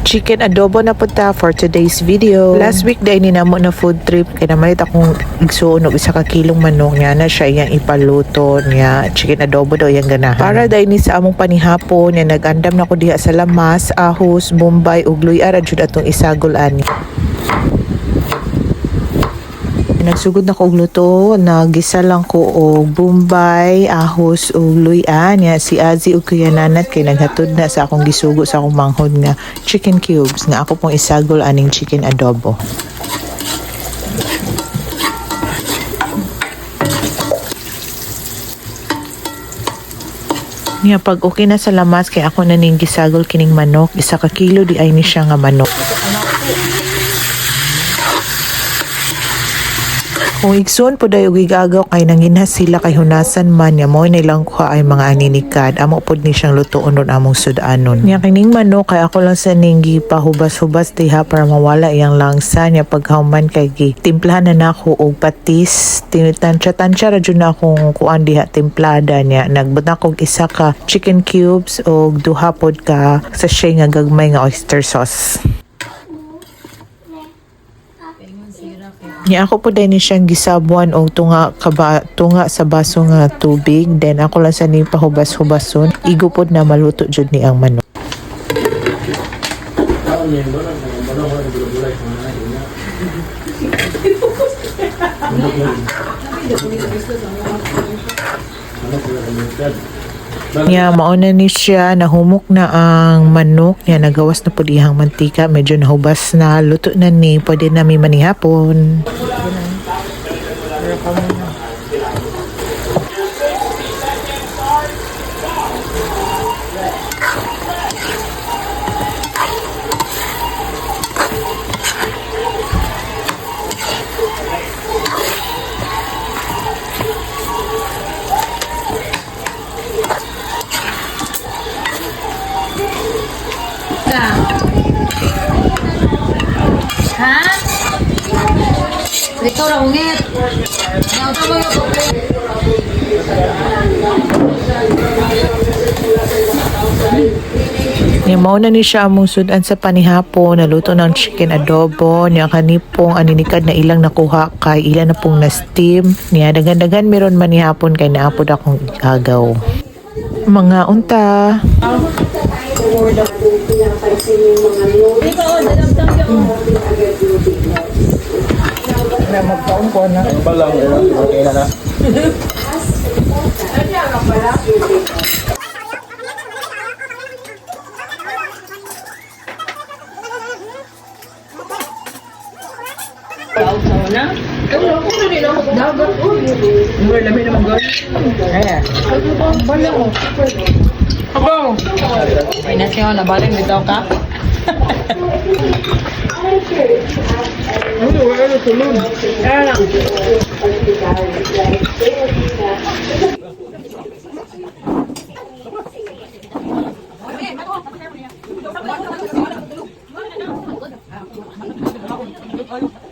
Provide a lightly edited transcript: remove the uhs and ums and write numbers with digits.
Chicken adobo na punta for today's video. Last week dahil ninamo na food trip kaya namalit akong igsuon og isa ka kilong manok niya na siya iyang ipaluto niya. Chicken adobo daw iyang ganahan. Para dahil ni sa among panihapon niya nagandam na ko diha sa lamas, ahos, bombay ug luya ra jud atong isagol ani. Nagsugod na ko og luto, nagisa lang ko og bombay, ahos ug luya niya si Azi ug Kuya Nanat kay naghatod na sa akong gisugo sa akong manghod nga chicken cubes nga ako pong isagol aning chicken adobo. Niya pag okay na sa lamas kay ako na ning gisagol kining manok, isa ka kilo di ay ni siya nga manok. Kung igsoon po dayo gigagaw kay nanginhas sila kay hunasan man niya mo nilang kuha ay mga aninikad amo pod ni siyang lutoon ron among sudanon. Niya kining manok kay ako lang sa ninggi pahubas-hubas diha para mawala iyang langsa niya paghuman kay timplahan na nako og patis tinitansya-tansya ra jud na akong kuan diha timplada niya nagbut na kog isa ka chicken cubes og duha pod ka sachet nga gagmay nga oyster sauce. Niya ako po din siyang gisabuan o tunga sa baso nga tubig. Then ako lang sa ni pahubas-hubason. Igo po na maluto jud ni ang manok. Niya mauna ni siya nahumok na ang manok niya nagawas na po dihang mantika medyo nahubas na luto na ni pwede na mi manihapon. Ha? Ikaw ra ungit. Ang tama yo ko. Niya mauna ni siya among sudan sa panihapon naluto ng chicken adobo niya kanipong aninikad na ilang nakuha kay ilan na pong na steam niya dagan-dagan meron manihapon kay naapod akong igagaw. Mga unta na magtaon ko na Balang okay na. Ay na siya na baling bitaw ka. Ano